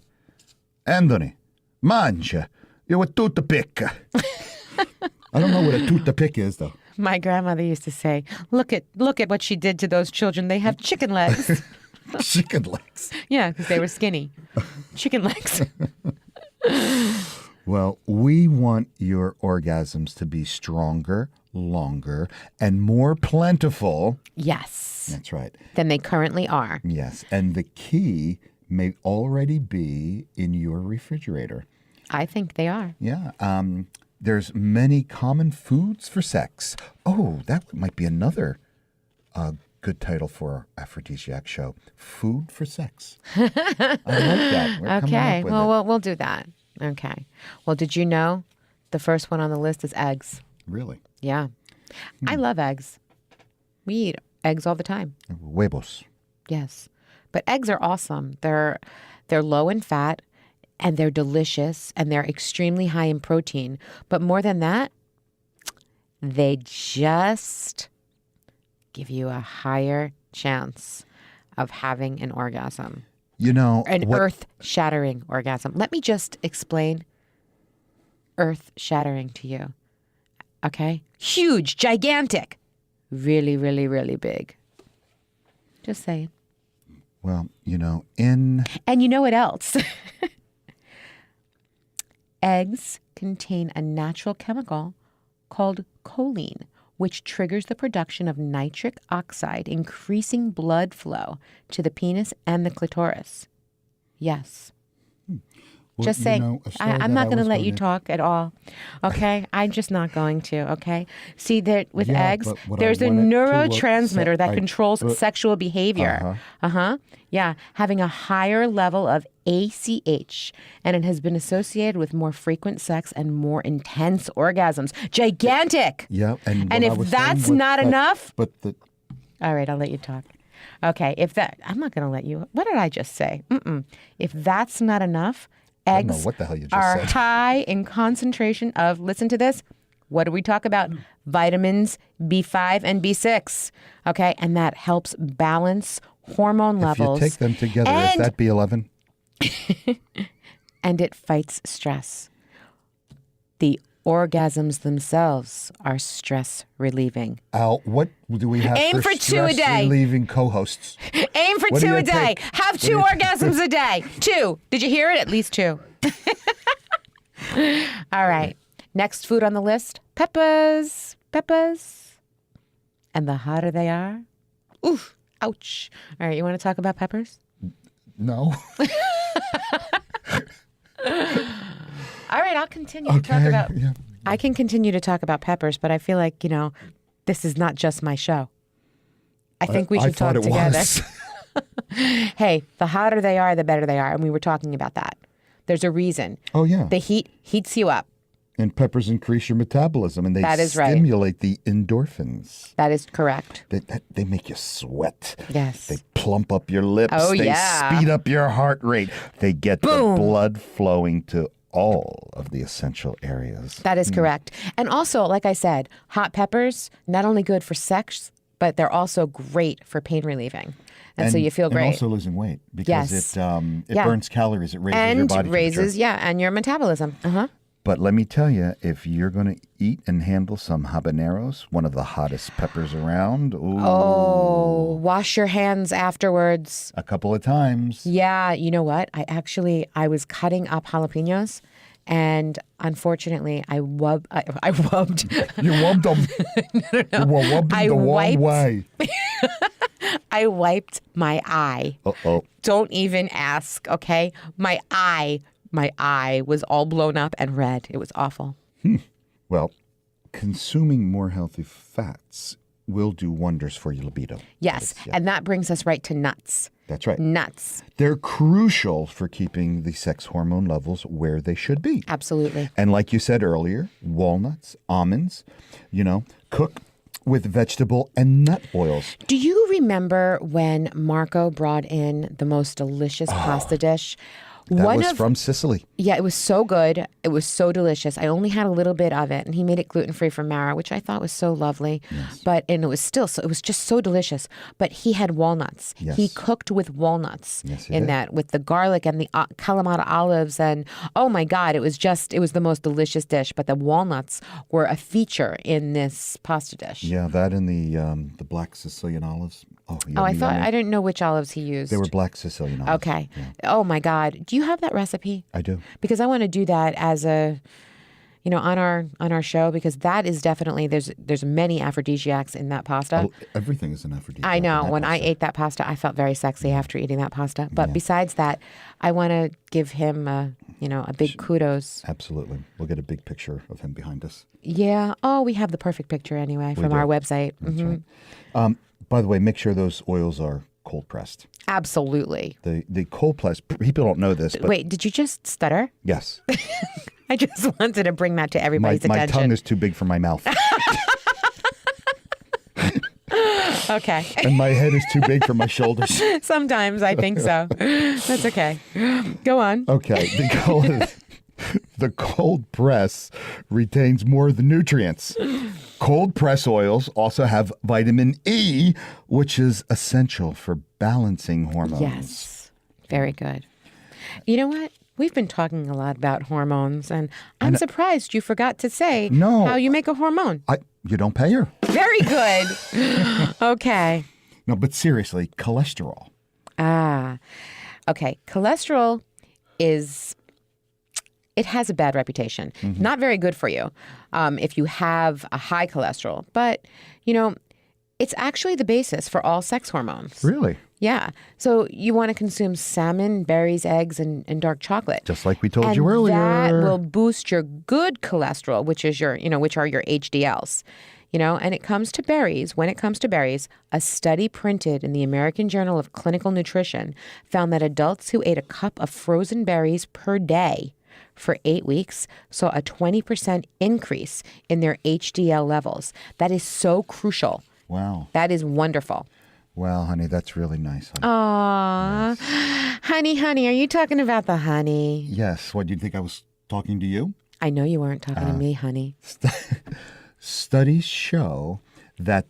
Anthony, mangia, you're a toothpick. I don't know what a toothpick is, though. My grandmother used to say, look at what she did to those children. They have chicken legs. Chicken legs. Yeah, because they were skinny. Chicken legs. Well, we want your orgasms to be stronger, longer, and more plentiful. Yes. That's right. Than they currently are. Yes. And the key may already be in your refrigerator. I think they are. Yeah. There's many common foods for sex. Oh, that might be another good title for our aphrodisiac show. Food for sex. I like that. We're coming Okay. up with it. Well, we'll do that. Okay. Well, did you know the first one on the list is eggs? Really? Yeah. I love eggs. We eat eggs all the time. Huevos. Yes. But eggs are awesome. They're low in fat and they're delicious and they're extremely high in protein. But more than that, they just give you a higher chance of having an orgasm. You know, An earth-shattering orgasm. Let me just explain earth-shattering to you. Okay? Huge, gigantic, really, really, really big. Just saying. Well, you know, in And you know what else? Eggs contain a natural chemical called choline, which triggers the production of nitric oxide, increasing blood flow to the penis and the clitoris. Yes. Well, Just you saying. know, a story I'm that not I going to was let you gonna- talk at all. Okay? I'm just not going to. Okay? See that with Yeah, eggs, but what I there's a wanted to, neurotransmitter that I- controls but- sexual behavior. Yeah. Having a higher level of ACH, and it has been associated with more frequent sex and more intense orgasms. Gigantic. Yeah, and And what I if was saying that's was not that- enough, but the all right, I'll let you talk. Okay, I'm not going to let you. What did I just say? If that's not enough, don't know eggs what the hell you just are said. high in concentration of, listen to this, what do we talk about? Vitamins B5 and B6. Okay, and that helps balance hormone if you levels. take them together, is and, that B11? and it fights stress. The orgasms themselves are stress relieving. Al, what do we have Aim for 2 a stress day. relieving co-hosts? Aim for What do 2 you a day. take? Have What do 2 you take? orgasms a day. 2. Did you hear it? At least 2. All right. Next food on the list, peppers. Peppers. And the hotter they are, oof, ouch. All right, you want to talk about peppers? No. All right, I'll continue to talk about. yeah. I can continue to talk about peppers, but I feel like, this is not just my show. I think we I should thought talk it together. was. Hey, the hotter they are, the better they are. And we were talking about that. There's a reason. Oh, yeah. The heat heats you up. And peppers increase your metabolism, and they That is right. stimulate the endorphins. That is correct. They make you sweat. Yes. They plump up your lips. Oh, they yeah. speed up your heart rate. They get Boom. the blood flowing to all of the essential areas. That is correct. And also, like I said, hot peppers, not only good for sex, but they're also great for pain relieving. And so you feel great. And also losing weight because Yes. it Yeah. burns calories. It raises your And body raises, temperature. and your metabolism. But let me tell you, if you're going to eat and handle some habaneros, one of the hottest peppers around, Oh, wash your hands afterwards. a couple of times. Yeah, you know what? I was cutting up jalapenos, and unfortunately, I wubbed. You wubbed them. You were wubbed I them the wiped- wrong way. I wiped my eye. Uh-oh. Don't even ask, okay? My eye was all blown up and red. It was awful. Well, consuming more healthy fats will do wonders for your libido. Yes, and that brings us right to nuts. That's right. Nuts, They're crucial for keeping the sex hormone levels where they should be. absolutely. And like you said earlier, walnuts, almonds, cook with vegetable and nut oils. Do you remember when Marco brought in the most delicious pasta dish? That was from Sicily. Yeah, it was so good. It was so delicious. I only had a little bit of it, and he made it gluten-free for Mara, which I thought was so lovely. Yes. And it was just so delicious. But he had walnuts. Yes. He cooked with walnuts Yes, he in did. that, with the garlic and the Kalamata olives, and oh my God, it was the most delicious dish. But the walnuts were a feature in this pasta dish. Yeah, that and the black Sicilian olives. Oh, I yummy, yummy. didn't know which olives he used. They were black Sicilian olives. Okay. Yeah, Oh my God. Do you have that recipe? I do. Because I want to do that as a, on our show, because that is definitely, there's many aphrodisiacs in that pasta. Oh, everything is an aphrodisiac. I know. in that When I pasta. ate that pasta, I felt very sexy after eating that pasta. But besides that, I want to give him a big kudos. Absolutely. We'll get a big picture of him behind us. Yeah. Oh, we have the perfect picture anyway from do. our website. That's right. By the way, make sure those oils are cold pressed. Absolutely. The cold pressed, people don't know this, but Wait, did you just stutter? yes, I just wanted to bring that to my everybody's attention. tongue is too big for my mouth, Okay. and my head is too big for my shoulders. Sometimes I think so. That's okay. Go on. Okay, the cold press retains more of the nutrients. Cold press oils also have vitamin E, which is essential for balancing hormones. Yes. Very good. You know what? We've been talking a lot about hormones, and I'm surprised you forgot to say No. how you make a hormone. You don't pay her. Very good. Okay. No, but seriously, cholesterol. Okay. Cholesterol it has a bad reputation. Not very good for you if you have a high cholesterol. But, It's actually the basis for all sex hormones. Really? Yeah. So you want to consume salmon, berries, eggs, and dark chocolate. Just like we told and you earlier. That will boost your good cholesterol, which is which are your HDLs. And it comes to berries. When it comes to berries, a study printed in the American Journal of Clinical Nutrition found that adults who ate a cup of frozen berries per day for 8 weeks saw a 20% increase in their HDL levels. That is so crucial. Wow. That is wonderful. Well, honey, that's really nice. Honey. Aww. Yes. Honey, are you talking about the honey? Yes. What, do you think I was talking to you? I know you weren't talking to me, honey. Studies show that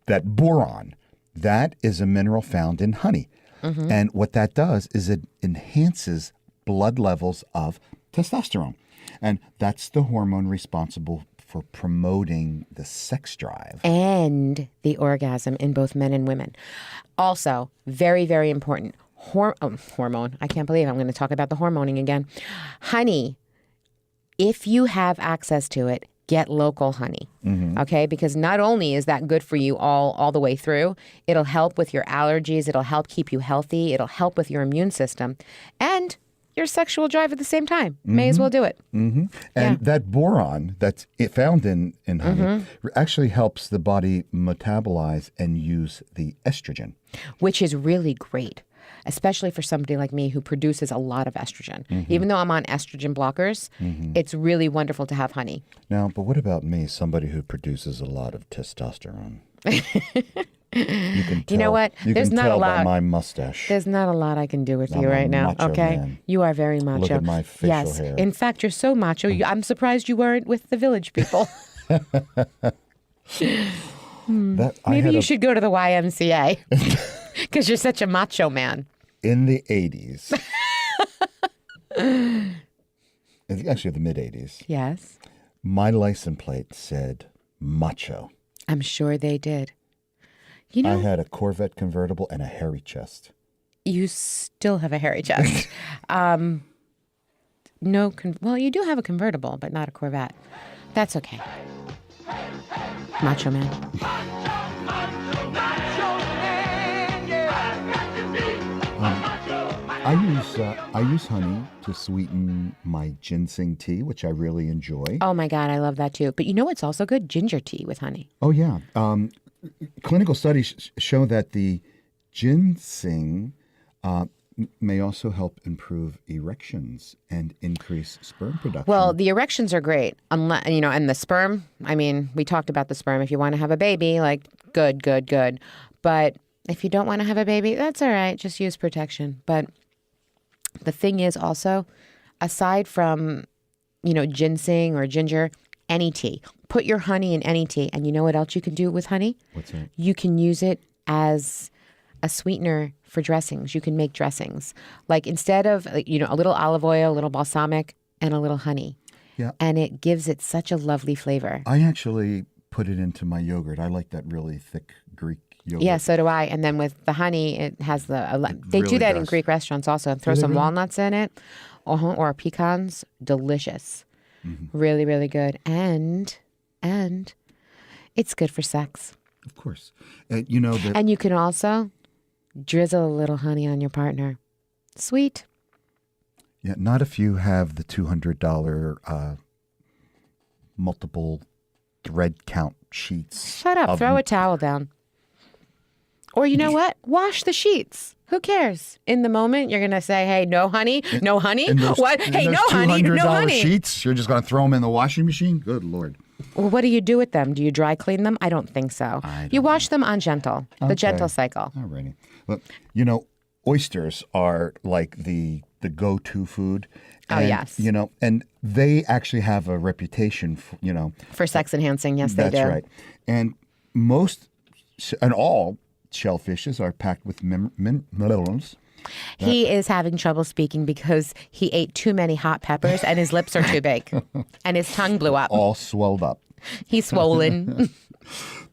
that boron, that is a mineral found in honey. Mm-hmm. And what that does is it enhances blood levels of testosterone. And that's the hormone responsible for promoting the sex drive. And the orgasm in both men and women. Also, very, very important, hormone. I can't believe I'm going to talk about the hormoning again. Honey, if you have access to it, get local honey, okay? Because not only is that good for you all the way through, it'll help with your allergies, it'll help keep you healthy, it'll help with your immune system, and your sexual drive at the same time. May as well do it. Mm-hmm. And that boron that's found in honey actually helps the body metabolize and use the estrogen. Which is really great, especially for somebody like me who produces a lot of estrogen. Even though I'm on estrogen blockers, it's really wonderful to have honey. Now, but what about me, somebody who produces a lot of testosterone? You can tell, you know what? There's not a lot. By my mustache. There's not a lot I can do with I'm you a right now. macho Okay, man. You are very macho. Look at my facial hair. In fact, you're so macho. I'm surprised you weren't with the village people. Maybe you should go to the YMCA because you're such a macho man. In the 80s, actually the mid 80s. Yes. My license plate said macho. I'm sure they did. You know, I had a Corvette convertible and a hairy chest. You still have a hairy chest. Well, you do have a convertible, but not a Corvette. That's okay. Macho man. I use honey to sweeten my ginseng tea, which I really enjoy. Oh my God, I love that too. But you know what's also good? Ginger tea with honey. Oh yeah. Clinical studies show that the ginseng may also help improve erections and increase sperm production. Well, the erections are great, unless and the sperm. I mean, we talked about the sperm. If you want to have a baby, like good. But if you don't want to have a baby, that's all right. Just use protection. But the thing is also, aside from ginseng or ginger, any tea. Put your honey in any tea. And you know what else you can do with honey? What's that? You can use it as a sweetener for dressings. You can make dressings. Like instead of, a little olive oil, a little balsamic, and a little honey. Yeah. And it gives it such a lovely flavor. I actually put it into my yogurt. I like that really thick Greek yogurt. Yeah, so do I. And then with the honey, it has they really do that in does. Greek restaurants also. And throw they some really? walnuts in it or pecans. Delicious. Really, really good. And it's good for sex. Of course. And you know that. And you can also drizzle a little honey on your partner. Sweet. Yeah, not if you have the $200 multiple thread count sheets. Shut up. Throw a towel down. Or you know what? Wash the sheets. Who cares? In the moment, you're going to say, hey, no honey. No honey? What? Hey, no honey. No honey. sheets, you're just going to throw them in the washing machine? Good Lord. Well, what do you do with them? Do you dry clean them? I don't think so. You wash them on gentle, the gentle cycle. All righty. Look, oysters are like the go-to food. Oh, yes. And they actually have a reputation, For sex enhancing, yes, they do. That's right. And all shellfishes are packed with minerals. He is having trouble speaking because he ate too many hot peppers and his lips are too big and his tongue blew up. All swelled up. He's swollen.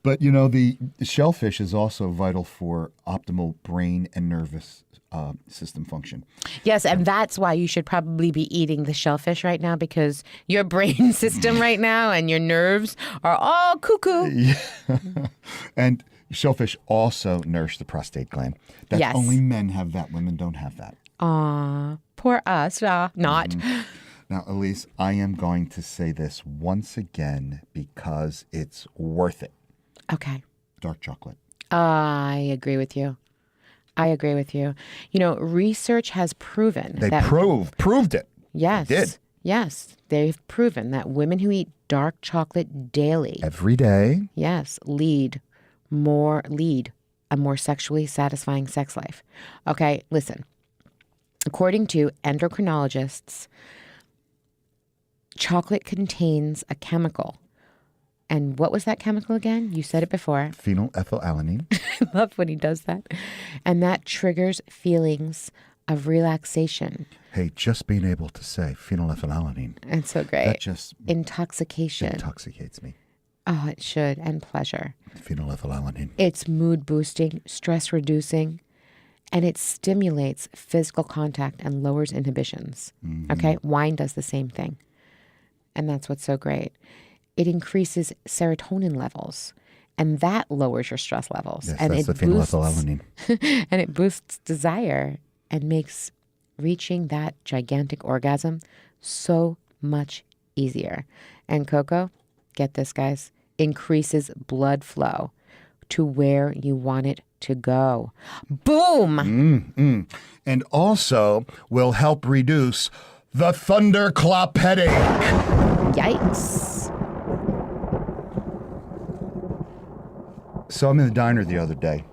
But, the shellfish is also vital for optimal brain and nervous system function. Yes, and that's why you should probably be eating the shellfish right now because your brain system right now and your nerves are all cuckoo. Yeah. And shellfish also nourish the prostate gland. That's Yes. only men have that. Women don't have that. Aw, poor us. Not. Now, Elise, I am going to say this once again because it's worth it. Okay. Dark chocolate. I agree with you. You know, research has proven They that proved it. yes, They did. yes, they've proven that women who eat dark chocolate daily, Every day. yes, lead a more sexually satisfying sex life. Okay, listen. According to endocrinologists, chocolate contains a chemical. And what was that chemical again? You said it before. Phenylethylalanine. I love when he does that. And that triggers feelings of relaxation. Hey, just being able to say phenylethylalanine, It's so great. that just Intoxication. intoxicates me. Oh, it should. And pleasure. Phenylethylalanine. It's mood boosting, stress reducing, and it stimulates physical contact and lowers inhibitions. Okay? Wine does the same thing. And that's what's so great. It increases serotonin levels, and that lowers your stress levels. Yes, and that's the boosts, phenylethylalanine. and it boosts desire and makes reaching that gigantic orgasm so much easier. And cocoa, get this, guys, increases blood flow to where you want it to go. Boom! And also will help reduce the thunderclap headache. Yikes. So I'm in the diner the other day,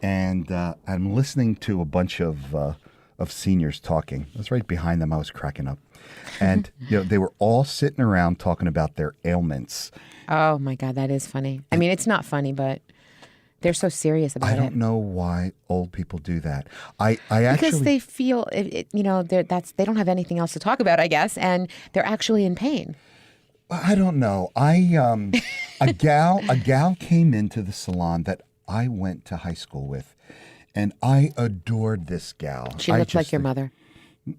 and I'm listening to a bunch of seniors talking. I was right behind them. I was cracking up. And they were all sitting around talking about their ailments. Oh my God, that is funny. I mean, it's not funny, but they're so serious about I it. don't know why old people do that. I Because actually they feel, they don't have anything else to talk about, I guess, and they're actually in pain. I don't know. A gal came into the salon that I went to high school with, and I adored this gal. She looked like your mother.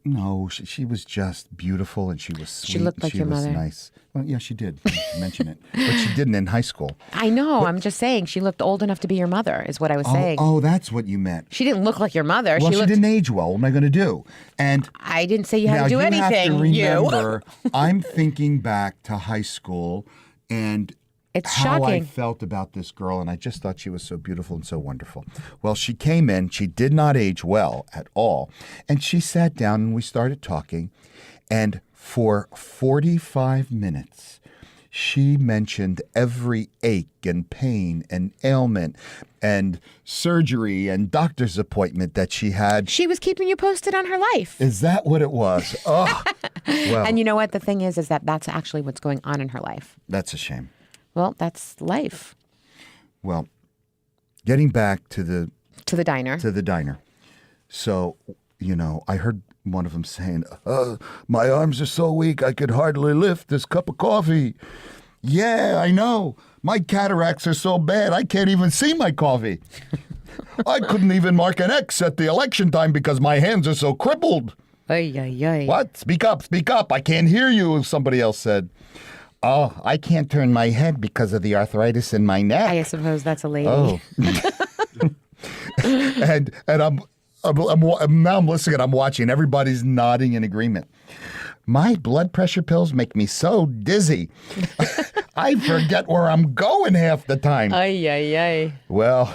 No, she was just beautiful, and she was sweet. She looked like she your was mother. Nice. Well, yeah, she did. Mention it, but she didn't in high school. I know. I'm just saying she looked old enough to be your mother, is what I was saying. Oh, that's what you meant. She didn't look like your mother. Well, she she looked. didn't age well. What am I going to do? And I didn't say you had now to do you anything. have to remember, I'm thinking back to high school and It's how I shocking. felt about this girl, and I just thought she was so beautiful and so wonderful. Well, she came in. She did not age well at all. And she sat down, and we started talking. And for 45 minutes, she mentioned every ache and pain and ailment and surgery and doctor's appointment that she had. She was keeping you posted on her life. Is that what it was? Oh, well, And you know what? The thing is that that's actually what's going on in her life. that's a shame. Well, that's life. Well, getting back to the diner. So, I heard one of them saying, my arms are so weak I could hardly lift this cup of coffee. Yeah, I know. My cataracts are so bad I can't even see my coffee. I couldn't even mark an X at the election time because my hands are so crippled. Ay, ay, ay. What? Speak up. I can't hear you, somebody else said. Oh, I can't turn my head because of the arthritis in my neck. I suppose that's a lady. Oh. and I'm now I'm listening and I'm watching. Everybody's nodding in agreement. My blood pressure pills make me so dizzy. I forget where I'm going half the time. Ay, ay, ay. Well,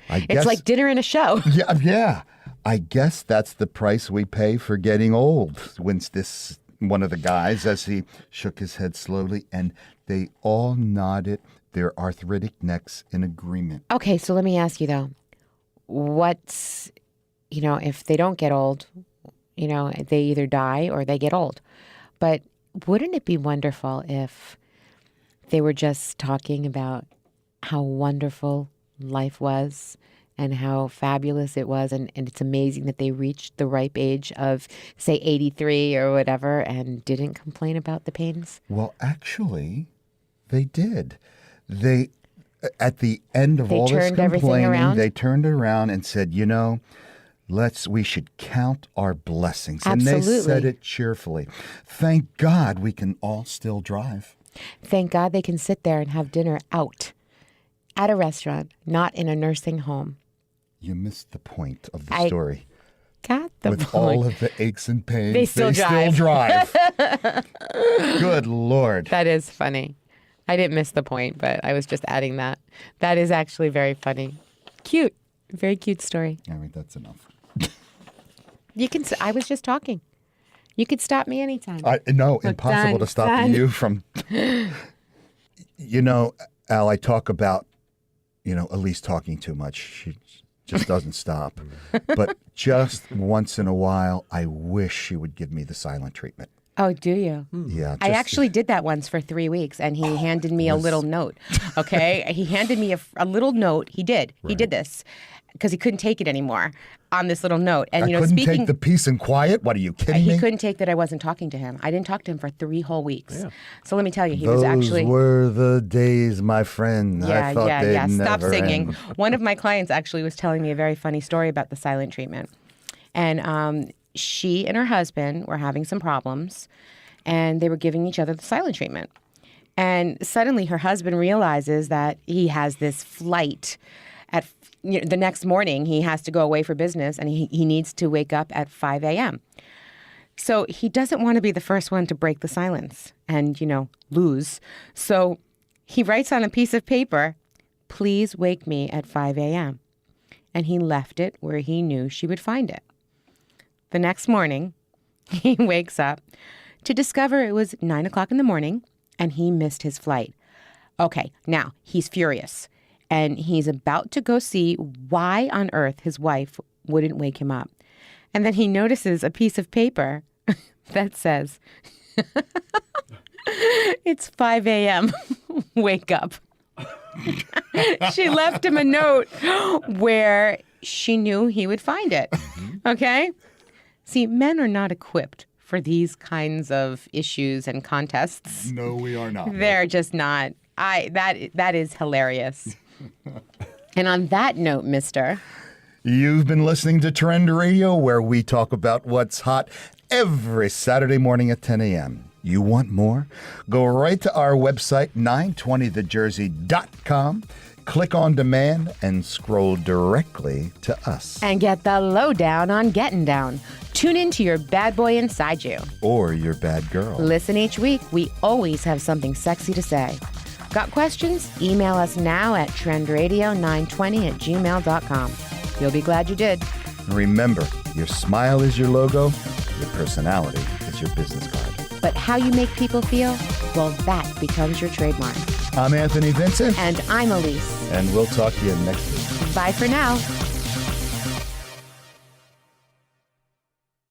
I guess It's like dinner and a show. yeah. I guess that's the price we pay for getting old. Wins this one of the guys as he shook his head slowly, and they all nodded their arthritic necks in agreement. Okay, so let me ask you though, what's, if they don't get old, they either die or they get old. But wouldn't it be wonderful if they were just talking about how wonderful life was and how fabulous it was, and it's amazing that they reached the ripe age of, say, 83 or whatever and didn't complain about the pains? Well, actually, they did. They, at the end of They all this turned everything complaining, around? they turned around and said, we should count our blessings. And they said Absolutely. it cheerfully. Thank God we can all still drive. Thank God they can sit there and have dinner out at a restaurant, not in a nursing home. You missed the point of the story. Got the With point. all of the aches and pains, They still drive. Good Lord. That is funny. I didn't miss the point, but I was just adding that. That is actually very funny. Cute. Very cute story. I mean, that's enough. You can. I was just talking. You could stop me anytime. No, impossible to stop done. you from. Al, I talk about, Elise talking too much. She just doesn't stop. But just once in a while, I wish she would give me the silent treatment. Oh, do you? Yeah. I actually did that once for 3 weeks, and he handed me a little note. Okay, he handed me a little note. He did. He did this because he couldn't take it anymore on this little note. And I couldn't speaking, take the peace and quiet. What are you kidding he me? couldn't take that I wasn't talking to him. I didn't talk to him for 3 whole weeks. Yeah. So let me tell you, he Those was actually. were the days, my friend. I thought they'd Stop never singing. end. One of my clients actually was telling me a very funny story about the silent treatment, and she and her husband were having some problems, and they were giving each other the silent treatment. And suddenly, her husband realizes that he has this flight at the next morning. He has to go away for business, and he needs to wake up at 5 a.m. So he doesn't want to be the first one to break the silence and, lose. So he writes on a piece of paper, "Please wake me at 5 a.m." And he left it where he knew she would find it. The next morning, he wakes up to discover it was 9 o'clock in the morning and he missed his flight. Okay, now he's furious and he's about to go see why on earth his wife wouldn't wake him up. And then he notices a piece of paper that says, "It's 5 a.m. Wake up." She left him a note where she knew he would find it. Okay? See, men are not equipped for these kinds of issues and contests. No, we are not. They're just not. That is hilarious. And on that note, mister, You've been listening to Trend Radio, where we talk about what's hot every Saturday morning at 10 a.m. You want more? Go right to our website, 920thejersey.com. Click on demand and scroll directly to us. and get the lowdown on getting down. Tune in to your bad boy inside you. Or your bad girl. Listen each week. We always have something sexy to say. Got questions? Email us now at trendradio920@gmail.com. You'll be glad you did. Remember, your smile is your logo, your personality is your business card. But how you make people feel, well, that becomes your trademark. I'm Anthony Vincent, And I'm Elise. and we'll talk to you next week. Bye for now.